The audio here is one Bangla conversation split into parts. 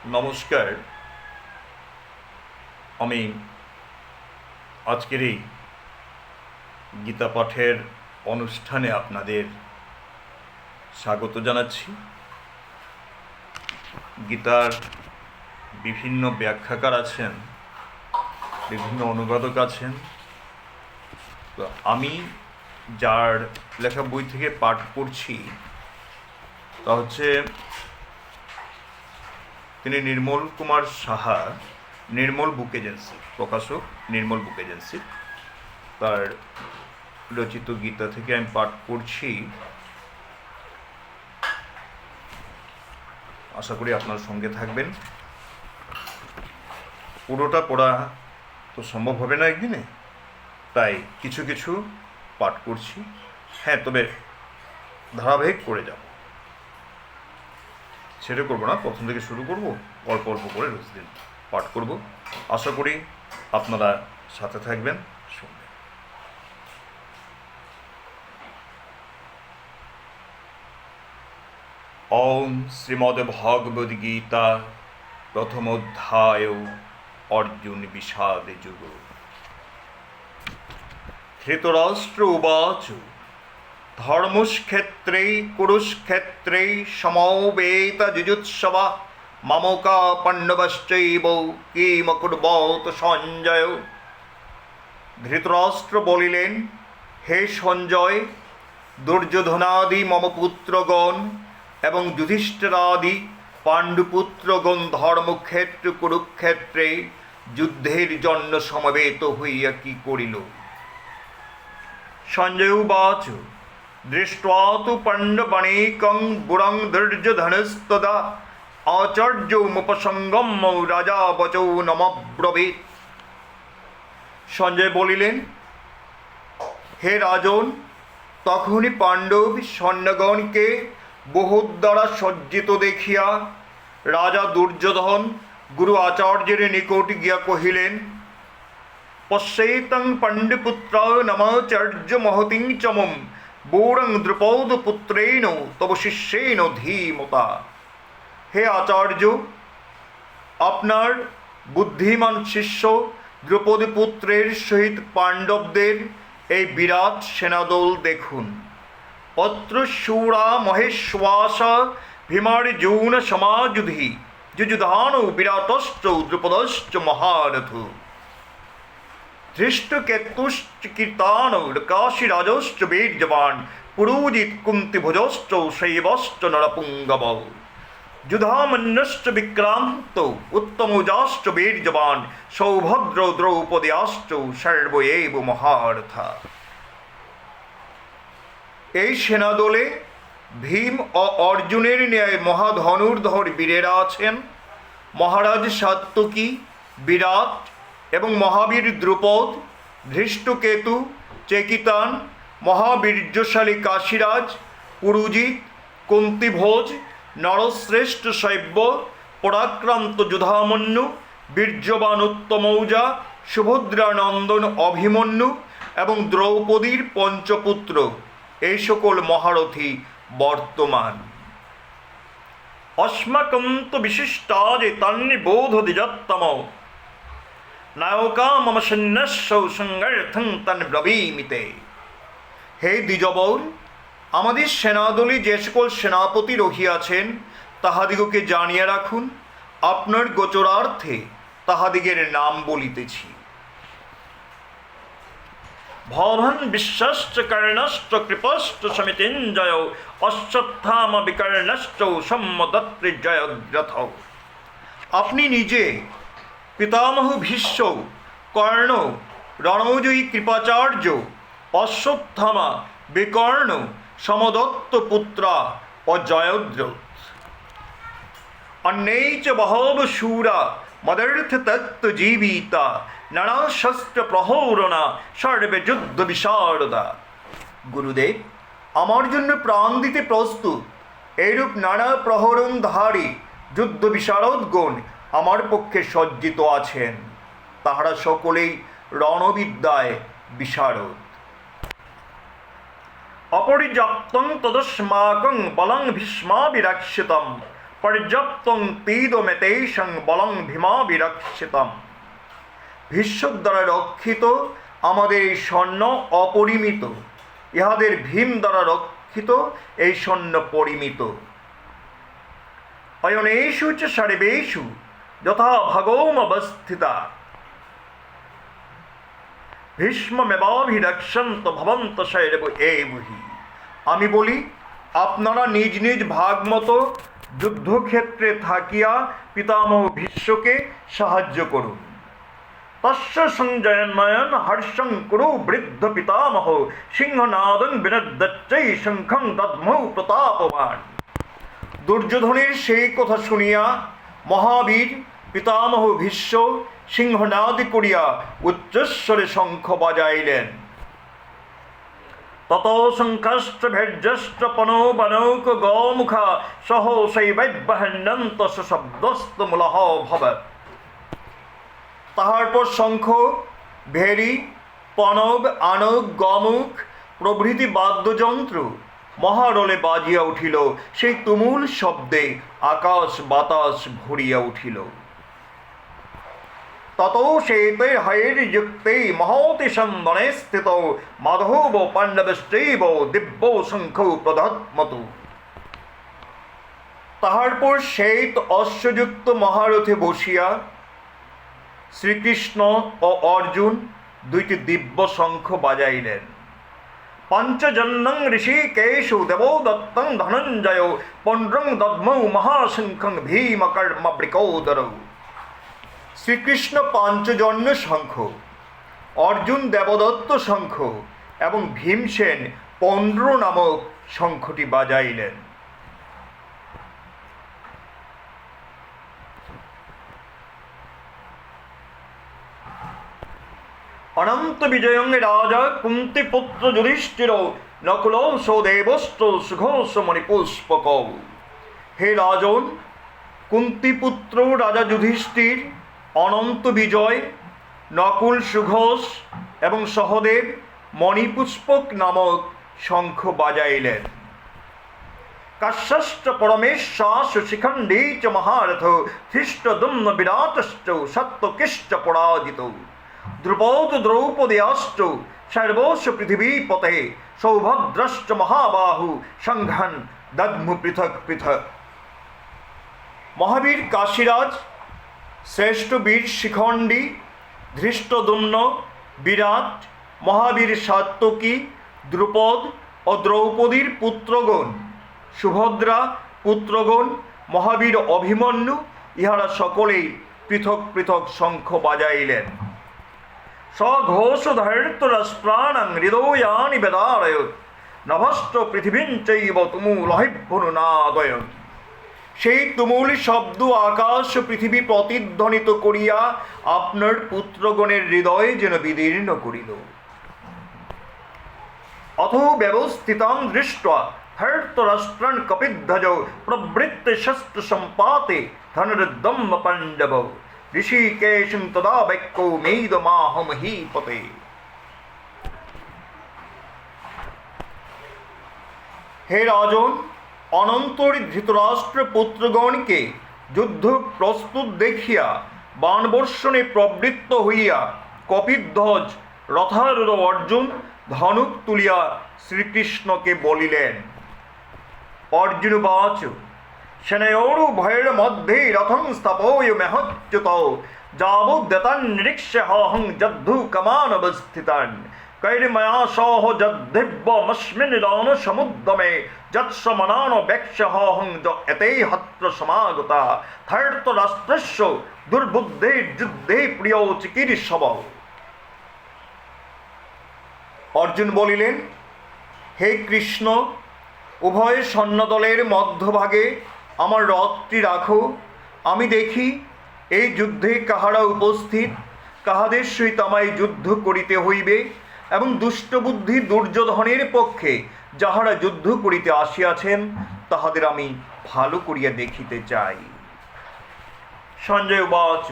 নমস্কার। আমি আজকের এই গীতা পাঠের অনুষ্ঠানে আপনাদের স্বাগত জানাচ্ছি। গীতার বিভিন্ন ব্যাখ্যাকার আছেন, বিভিন্ন অনুবাদক আছেন। তো আমি যার লেখা বই থেকে পাঠ করছি তা হচ্ছে তিনি নির্মল কুমার সাহা, নির্মল বুক এজেন্সি, প্রকাশক নির্মল বুক এজেন্সি, তার রচিত গীতা থেকে আমি পাঠ করছি। আশা করি আপনার সঙ্গে থাকবেন। পুরোটা পড়া তো সম্ভব হবে না একদিনে, তাই কিছু কিছু পাঠ করছি। হ্যাঁ, তবে ধারাবাহিক করে যাব, ছেড়ে করবো না, প্রথম থেকে শুরু করব, অল্প অল্প করে রোজ দিন পাঠ করব। আশা করি আপনারা সাথে থাকবেন, শুনবেন। ওম শ্রীমদ্ ভগবদ্ গীতা প্রথম অধ্যায় অর্জুন বিষাদ যুগ। ধৃতরাষ্ট্র উবাচ ধর্মক্ষেত্রে কুরুক্ষেত্রে সমবেত যুজুৎসবা মমকা পাণ্ডবশ্চৈব কিম কুর্বত সঞ্জয়। ধৃতরাষ্ট্র বলিলেন, হে সঞ্জয়, দুর্যোধনাদি মম পুত্রগণ এবং যুধিষ্ঠিরাদি পাণ্ডুপুত্রগণ ধর্মক্ষেত্র কুরুক্ষেত্রে যুদ্ধের জন্য সমবেত হইয়া কি করিল? সঞ্জয় উবাচ দৃष्ट्वा तु पाण्डवानेकं गुरं दुर्योधनस्तदा आचार्যमुपसङ्गम्य রাজা বচৌ নমব্রবীত। সঞ্জয় বলিলেন, হে রাজন, তখনই পাণ্ডব সৈন্যগণকে বহুত দ্বারা সজ্জিত দেখিয়া রাজা দুর্যোধন গুরু আচার্যের নিকট গিয়া কহিলেন, পশ্যেতং পাণ্ডুপুত্র নমাচার্য মহতিং চমম বৌরং দ্রুপদ পুত্রেণ তব শিষ্যেন ধীমতা। হে আচার্য, আপনার বুদ্ধিমান শিষ্য দ্রৌপদী পুত্রের সহিত পাণ্ডবদের এই বিরাট সেনাদল দেখুন। অত্র শূরা মহেশ্বাস ভীমার্জুন সমাযুধি যুযুধান বিরাটশ্চ দ্রুপদশ্চ মহারথ। ধৃষ্টকেতুশ্চ কীর্তান কাশীরাজশ্চ বীর্যবান পুরুজিৎ কুন্তিভুজশ্চ শৈবশ্চ নরপুঙ্গব। যুধামন্যশ্চ বিক্রান্ত উত্তমৌজাশ্চ বীর্যবান সৌভদ্র দ্রৌপদীয়াশ্চ সর্ব এব মহারথা। এই সেনাদলে ভীম ও অর্জুনের ন্যায় মহাধনুর্ধর বীরেরা আছেন। মহারাজ সাত্যকী, বিরাট এবং মহাবীর দ্রুপদ, ধৃষ্টকেতু, চেকিতান, মহাবীর্যশালী কাশীরাজ, পুরুজিৎ, কুন্তিভোজ, নরশ্রেষ্ঠ শৈব্য, পরাক্রান্ত যুধামন্যু, বীর্যবান উত্তমৌজা, সুভদ্রানন্দন অভিমন্যু এবং দ্রৌপদীর পঞ্চপুত্র, এই সকল মহারথী বর্তমান। অস্মাকং তু বিশিষ্টাযে তন্নিবোধ দ্বিজোত্তম নায়কা মম সৈন্যস্য সংগর্থং তন ব্রবীমিতে। হে দ্বিজবর, আমাদের সেনাদলে যে সকল সেনাপতি রহিয়াছেন তাহাদিগকে জানিয়া রাখুন। আপনার গোচরার্থে তাহাদিগের নাম বলিতেছি। ভবন বিশ্বশ্চ কর্ণশ্চ কৃপশ্চ সমিতিঞ্জয় অশ্বত্থাম বিকর্ণশ্চ সম্মদত্রি জয়দ্রথ। আপনি নিজে পিতামহ ভীষ্ম, কর্ণ, রণজয়ী কৃপাচার্য, অশ্বত্থামা, বিকর্ণ, সমদত্ত পুত্রা ও জয়দ্রথ। অন্যৈ চ বহব শূরা মদর্থ তত্ত্ব জীবিতা নানা শস্ত্র প্রহরণা সর্বে যুদ্ধ বিশারদা। গুরুদেব, আমার জন্য প্রাণ দিতে প্রস্তুত এইরূপ নানা প্রহরণধারী যুদ্ধ বিশারদগণ আমার পক্ষে সজ্জিত আছেন। তাহারা সকলেই রণবিদ্যায় বিশারদ। অপরিযাপ্তং তদস্মাকং বলং ভীষ্মাবিরক্ষিতম পর্যাপ্তং তীদমেতেষং বলং ভীমাবিরক্ষিতম। ভীষ্মক দ্বারা রক্ষিত আমাদের এই সৈন্য অপরিমিত, ইহাদের ভীম দ্বারা রক্ষিত এই সৈন্য পরিমিত। অয়নেষু চ সর্বেষু যথা ভাগৌমবস্থিতা ভীষ্মমেবাভিরক্ষন্ত ভবন্ত শৈরব এবহি। আমি বলি, আপনারা নিজ নিজ ভাগ মতো যুদ্ধক্ষেত্রে থাকিয়া পিতামহ ভীষ্মকে সাহায্য করুন। তস্য সঞ্জয়ন্ময়ন হর্ষং কুরু বৃদ্ধ পিতামহ সিংহনাদং বিনদ্দচ্চৈ শঙ্খং দদ্মৌ প্রতাপবান। দুর্যোধনের সেই কথা শুনিয়া মহাবীর পিতামহ ভীষ্ম সিংহনাদ করিয়া উচ্চস্বরে শঙ্খ বাজাইলেন। তত শঙ্খশ্চ ভের্যশ্চ পনো বনৌক গোমুখা সহ শৈবৈবহন্যন্ত শব্দস্তমূলহ ভবৎ। তাহার পর শঙ্খ, ভেরি, পনব, আনক, গমুখ প্রভৃতি বাদ্যযন্ত্র মহারলে বাজিয়া উঠিল। সেই তুমুল শব্দে আকাশ বাতাস ভরিয়া উঠিল। তত শ্বেতে হৈর্যুক্তে মহতি সন্দনে স্থিত মাধব পাণ্ডবশ্চৈব দিব্য শঙ্খ প্রদত্মতু। তাহার পর শ্বেত অশ্বযুক্ত মহারথে বসিয়া শ্রীকৃষ্ণ ও অর্জুন দুইটি দিব্য শঙ্খ বাজাইলেন। পঞ্চজন্যং ঋষিকেশু দেবো দত্তং ধনঞ্জয় পণ্ড্রং দদ্মৌ মহাশঙ্খং ভীমকর্মবৃকোদরৌ। শ্রীকৃষ্ণ পাঞ্চজন্য শঙ্খ, অর্জুন দেবদত্ত শঙ্খ এবং ভীমসেন পণ্ড্র নামক শঙ্খটি বাজাইলেন। অনন্ত বিজয়ং রাজা কুন্তিপুত্র যুধিষ্ঠির নকুল সৌদেবস্ত সুঘোষ মণিপুষ্পক। হে রাজন, কুন্তিপুত্র রাজা যুধিষ্ঠির অনন্ত বিজয়, নকুল, সুঘোষ এবং সহদেব মণিপুষ্পক নামক শঙ্খ বাজাইলেন। কাশ্যশ্চ পরমেশ্বাস শিখণ্ডী চ মহারথ ধৃষ্টদ্যুম্ন বিরাটশ্চ সত্যকিশ্চ পরাজিত। দ্রুপদ দ্রৌপদীয়াশ্চ সর্বস্ব পৃথিবীপতে সৌভদ্রশ্চ মহাবাহু সংঘান দদ্মু পৃথক পৃথক। মহাবীর কাশীরাজ, শ্রেষ্ঠ বীর শিখণ্ডী, ধৃষ্টদ্যুম্ন, বিরাট, মহাবীর সাত্যকী, দ্রুপদ ও দ্রৌপদীর পুত্রগণ, সুভদ্রা পুত্রগণ, মহাবীর অভিমন্যু, ইহারা সকলেই পৃথক পৃথক শঙ্খ বাজাইলেন। সঘোষধৈর্তরাষ্ট্রাণং হৃদয়ানি বেদারয়ৎ নভশ্চ পৃথিবীং চৈব তুমুলহিভ্যনুনাদয়ৎ। সেই তুমুল শব্দ আকাশ পৃথিবী প্রতিধ্বনিত করিয়া আপনার পুত্রগণের হৃদয় যেন বিদীর্ণ করিল। অথ ব্যবস্থিতাং দৃष्ट्वा ধৈর্তরাষ্ট্রান কপিধ্বজ প্রবৃত্তে শস্ত্র সম্পাতে ধনুর্দম্ম পাণ্ডব ঋষিকেশং তদা বৈক্যৌ মেদমাহমহীপতে। হে রাজন, অনন্তর ধৃতরাষ্ট্র পুত্রগণকে যুদ্ধ প্রস্তুত দেখিয়া বাণবর্ষণে প্রবৃত্ত হইয়া কপিধ্বজ রথারূঢ় অর্জুন ধনুক তুলিয়া শ্রীকৃষ্ণকে বলিলেন। অর্জুনবাচ সেনয়োরুভয়ের মধ্যে রথং স্থাপয় মেহচ্যুত যাবুদ্যতান্নিরীক্ষ্যহং যদ্ধু কমানবস্থিতান কৈর্ময়া সহ যদ্ধিব্যমস্মিন রান সমুদ্যমে যৎসমনান ব্যক্ষহং এতে হত্র সমাগতা ধৈর্তরাষ্ট্রস্য দুর্বুদ্ধে যুদ্ধে প্রিয় চিকীর্ষব। অর্জুন বলিলেন, হে কৃষ্ণ, উভয় সৈন্যদলের মধ্যভাগে আমার রথটি রাখো। আমি দেখি এই যুদ্ধে কাহারা উপস্থিত, কাহাদের সহিত আমায় যুদ্ধ করিতে হইবে, এবং দুষ্টবুদ্ধি দুর্যোধনের পক্ষে যাহারা যুদ্ধ করিতে আসিয়াছেন তাহাদের আমি ভালো করিয়া দেখিতে চাই। সঞ্জয় উবাচ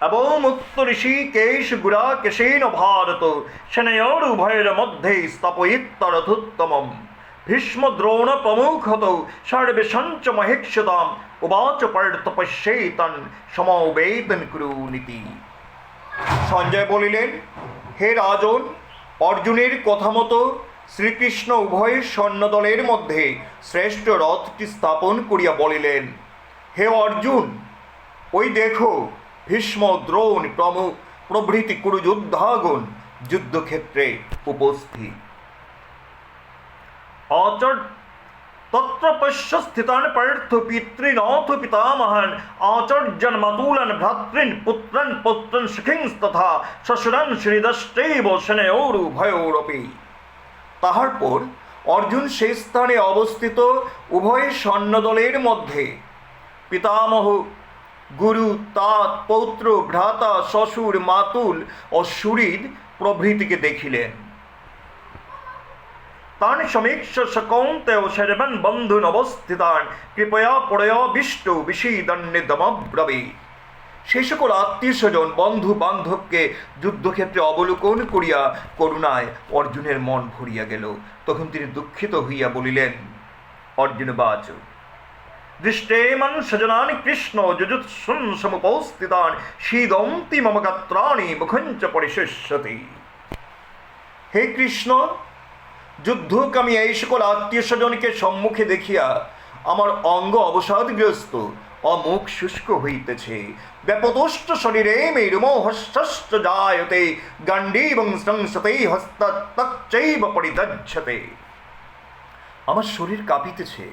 অবমুক্ত ঋষিকেশ গুড়াকেশেন ভারত সেনয়োরুভয়ের মধ্যে স্থাপয়িত্বা রথোত্তমম ভীষ্ম দ্রোণ প্রমুখত সর্বে সঞ্চ মহেক্ষতাম উবাচ পার্থ পশ্যেতন সমবেতন কুরুনীতি। সঞ্জয় বলিলেন, হে রাজন, অর্জুনের কথা মতো শ্রীকৃষ্ণ উভয় সৈন্যদলের মধ্যে শ্রেষ্ঠ রথটি স্থাপন করিয়া বলিলেন, হে অর্জুন, ওই দেখো ভীষ্ম দ্রোণ প্রভৃতি কুরুযোদ্ধাগণ যুদ্ধক্ষেত্রে উপস্থিত। তত্র পশ্য স্থিতান পার্থ পিতৃনাথ পিতামহান আচার্যন মাতুলান ভ্রাতৃন পুত্রন পুত্রন সখিংস্তথা শ্বশুরান শ্রীদষ্টৈব সেনয়োরু ভয়োরপি। তাহার পর অর্জুন সেই স্থানে অবস্থিত উভয় সৈন্যদলের মধ্যে পিতামহ, গুরু, তাত, পৌত্র, ভ্রাতা, শ্বশুর, মাতুল ও সুহৃদ প্রভৃতিকে দেখিলেন। তান সমীক্ষ সকৌন্তেয় শরবন বন্ধুন অবস্থিতান কৃপয়া পড়য়া বিষ্টু বিষীদন্যদমব্রবীৎ। সেই সকল আত্মীয় স্বজন বন্ধু বান্ধবকে যুদ্ধক্ষেত্রে অবলোকন করিয়া করুণায় অর্জুনের মন ভরিয়া গেল। তখন তিনি দুঃখিত হইয়া বলিলেন, অর্জুনবাচ, দৃষ্টেমন স্বজনানি কৃষ্ণ যুজুৎসুন সমুপস্থিতান শীদন্তি মম গাত্রাণি মুখঞ্চ পরিশিষ্যতি। হে কৃষ্ণ, যুদ্ধকামী এই সকল আত্মীয় স্বজনকে সম্মুখে দেখিয়া আমার অঙ্গ অবসাদগ্রস্ত ও মুখ শুষ্ক হইতেছে। ব্যাপদষ্ট শরীরে মেরুমো হস্ত জায়তে গাণ্ডীবং সংসতে হস্তচৈব পরিদজ্জতে। আমার শরীর কাঁপিতেছে,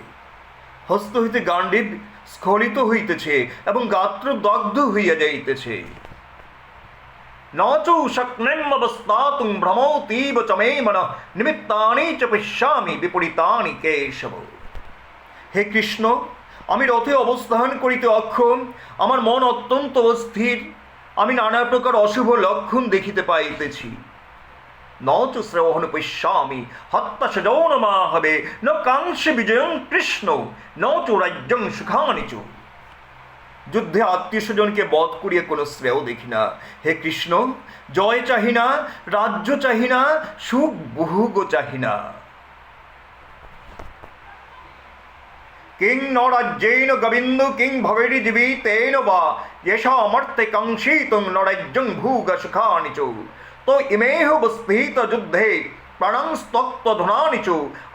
হস্ত হইতে গাণ্ডীব স্খলিত হইতেছে এবং গাত্র দগ্ধ হইয়া যাইতেছে। নাচৌ শক্নেমবস্তাতুং ভ্রমৌতীব চ মে মনঃ নিমিত্তানি চ পশ্যামি বিপরীতানি কেশব। হে কৃষ্ণ, আমি রথে অবস্থান করিতে অক্ষম, আমার মন অত্যন্ত অস্থির, আমি নানা প্রকার অশুভ লক্ষণ দেখিতে পাইতেছি। ন চ শ্রবণ পশ্যামি হত্যা যৌনমা হবে ন কাংক্ষে বিজয়ং কৃষ্ণ ন চ রাজ্যং সুখানি চ। যুদ্ধে আত্মীয় স্বজনকে বধ করিয়া কোনো শ্রেয় দেখি না। হে কৃষ্ণ, জয় চাহি না, রাজ্য চাহি না, সুখ বহুগ চাহি না। কিং ন রাজ্যেন গোবিন্দ কিং ভবেরি জীবিতেন বা येषामर्थे काङ्क्षितुं न राज्यं भूग सुखानि च। तो इमेह बस्थित युद्धे प्राणं स्तक्तधनानि च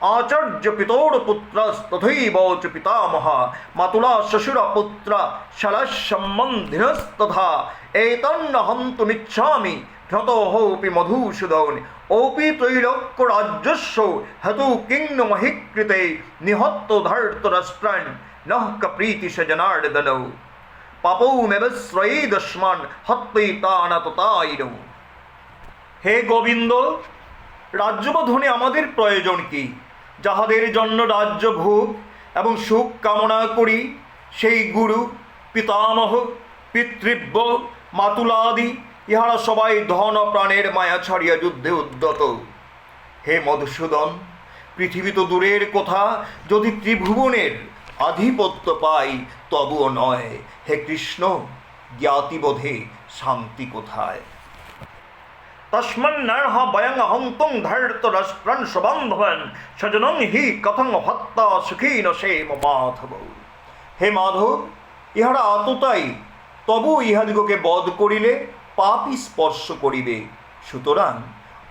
आचार्य पितोरपुत्रस्तथैव च पितामहा मातुला शशुरपुत्र शलसम्बन्धिनस्तथा एतन्न हन्तुमिच्छामि ह्यतोऽपि मधुसूदन ओपि त्रैलोक्यराज्यस्य हेतु किं नु महि कृते निहत्तो धर्तराष्ट्रान् नः कप्रीति स जनार्दन পাপৌমেবশ্রয়েদস্মান হত্যৈতানাততাইনৌ। হে গোবিন্দ, রাজ্য বা ধনে আমাদের প্রয়োজন কি? যাহাদের জন্য রাজ্য ভোগ এবং সুখ কামনা করি, সেই গুরু, পিতামহ, পিতৃব্য, মাতুলাদি ইহারা সবাই ধন প্রাণের মায়া ছাড়িয়া যুদ্ধে উদ্যত। হে মধুসূদন, পৃথিবী তো দূরের কথা, যদি ত্রিভুবনের আধিপত্য পাই তবুও নয়। হে কৃষ্ণ, জ্ঞাতিবোধে শান্তি কোথায়? তস্মন্নর্হ বয়ং হন্তুং ধর্তরাষ্ট্রং সুবান্ধবন স্বজনং হি কথং হত্যা সুখীন সেম মাধব। হে মাধব, ইহারা আততায়ী, তবু ইহাদিগকে বধ করিলে পাপই স্পর্শ করিবে। সুতরাং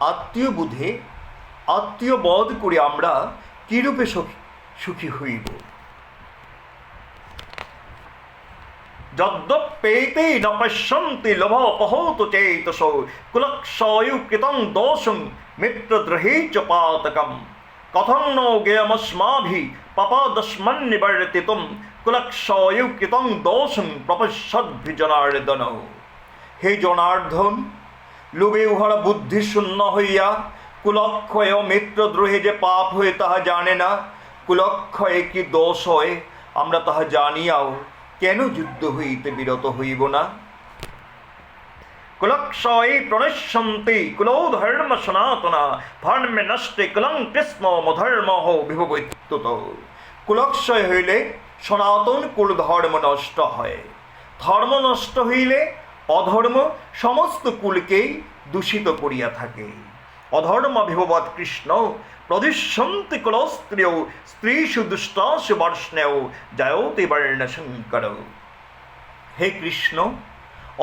আত্মীয় বুধে আত্মীয় বধ করে আমরা কিরূপে সুখী হইব? যদ্যপ্যেতে ন পশ্যন্তি লোভোপহত চেতসো কুলক্ষয়কৃতং দোষং মিত্রদ্রোহে চ পাতকম কথং ন জ্ঞেয়মস্মাভিঃ পাপাদস্মন্নিবর্তিতুম কুলক্ষয়কৃতং দোষং প্রপশ্যদ্ভিজনার্দন। হে জনার্দন, লোভে উহারা বুদ্ধি শূন্য হইয়া কুলক্ষয় মিত্রদ্রোহে যে পাপ হয়ে তাহা জানে না। কুলক্ষয়ে কি দোষ হয় আমরা তাহা জানিয়াও কেন যুদ্ধ হইতে বিরত হইব না? কুলক্ষয়ে প্রণশ্যন্তি কুলো ধর্ম সনাতনা ধর্মে নষ্টে কুলং কৃষ্ণ মধর্মহ বিভবত্যুত। কুলক্ষয় হইলে সনাতন কুল ধর্ম নষ্ট হয়, ধর্ম নষ্ট হইলে অধর্ম সমস্ত কুলকেই দূষিত করিয়া থাকে। অধর্ম বিভবৎ কৃষ্ণ প্রদিশ্যন্তি কুলস্ত্রিয়ৌ স্ত্রীষু দুষ্টাসু বর্ষ্ণেয় জয়তে বর্ণশঙ্কর। হে কৃষ্ণ,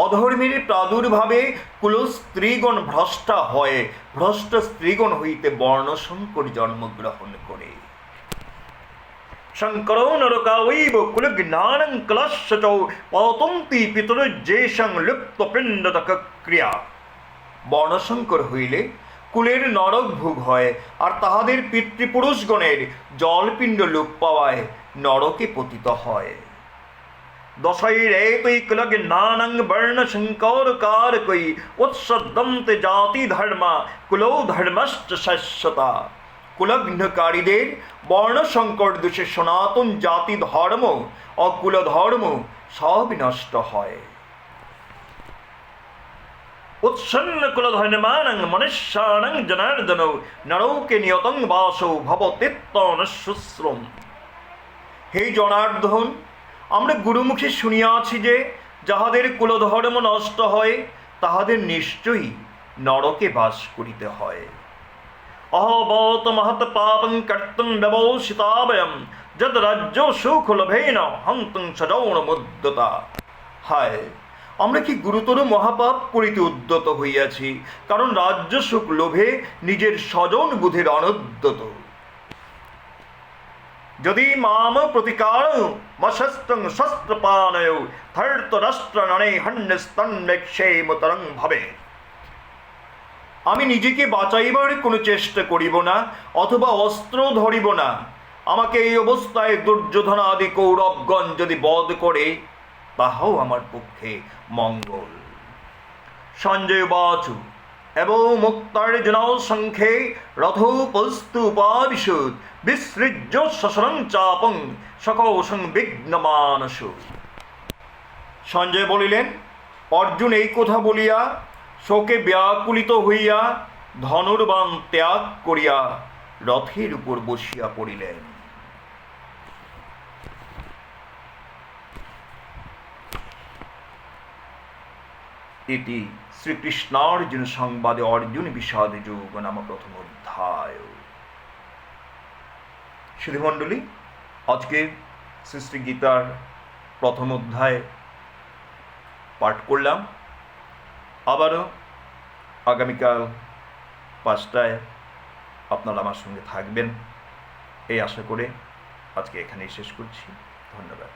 অধর্মের প্রাদুর্ভাবে কুলস্ত্রীগণ ভ্রষ্টা হয়, ভ্রষ্ট স্ত্রীগণ হইতে বর্ণশঙ্কর জন্মগ্রহণ করে। শঙ্করো নরকাবৈব কুলজ্ঞানং কলস্যচৌ পতন্তি পিতরজ্যেষং লুপ্তপিণ্ডদক ক্রিয়া। বর্ণশঙ্কর হইলে কুলের নরক ভোগ হয়, আর তাহাদের পিতৃপুরুষগণের জলপিণ্ড লোপ পাওয়ায় নরকে পতিত হয়। দশৈরেতৈ কুলজ্ঞানং বর্ণশঙ্করকারকৈ উৎসদ্যন্তে জাতি ধর্মা কুলো ধর্মশ্চ শাশ্বতা। কুলগ্নকারীদের বর্ণশঙ্কর দোষে সনাতন জাতি ধর্ম ও কুলধর্ম সব নষ্ট হয়। উৎসন্ন কুলধর্মাণং মনুষ্যাণং জনার্দন নরৌকে নিয়তং বাসো ভবতীত্তনশ্রুশ্রম। হে জনার্দন, আমরা গুরুমুখে শুনিয়াছি যে যাহাদের কুলধর্ম নষ্ট হয় তাহাদের নিশ্চয়ই নরকে বাস করিতে হয়। অহবত মহৎ পাপং কর্তুং ব্যবসিতাবয়ম যদ রাজ্য সুখ লোভেন হন্তং সজৌন মুদ্যতা। হায়, আমরা কি গুরুতর মহাপাপ করিতে উদ্যত হইয়াছি, কারণ রাজ্য সুখ লোভে নিজের স্বজন বুধের অনুদ্যত। যদি মাম প্রতিকার মশস্ত্রং শস্ত্রপানয় ধর্তরাষ্ট্র ননে হন্যস্তন্মেক্ষেমতরং ভবে। আমি নিজেকে বাঁচাইবার কোনো চেষ্টা করিব না, অথবা অস্ত্র ধরিব না। আমাকে এই অবস্থায় দুর্যোধনাদি কৌরবগণ যদি বধ করে, তাহাও আমার পক্ষে মঙ্গল। সঞ্জয় বাচু এবং মুক্তার্জুনৌ সংখ্যে রথোপস্তু উপাদিশু বিসৃজ্য শশরং চাপং সকৌশং বিঘ্নমানসু। সঞ্জয় বলিলেন, অর্জুন এই কথা বলিয়া শোকে ব্যাকুলিত হইয়া ধনুর্বাণ ত্যাগ করিয়া রথের উপর বসিয়া পড়িলেন। এটি শ্রীকৃষ্ণার্জুন সংবাদে অর্জুন বিষাদ যোগ নাম প্রথম অধ্যায়। সুধীমণ্ডলী, আজকে শ্রী শ্রী গীতার প্রথম অধ্যায় পাঠ করলাম। আবারও আগামীকাল 5টায় আপনারা আমার সঙ্গে থাকবেন এই আশা করে আজকে এখানেই শেষ করছি। ধন্যবাদ।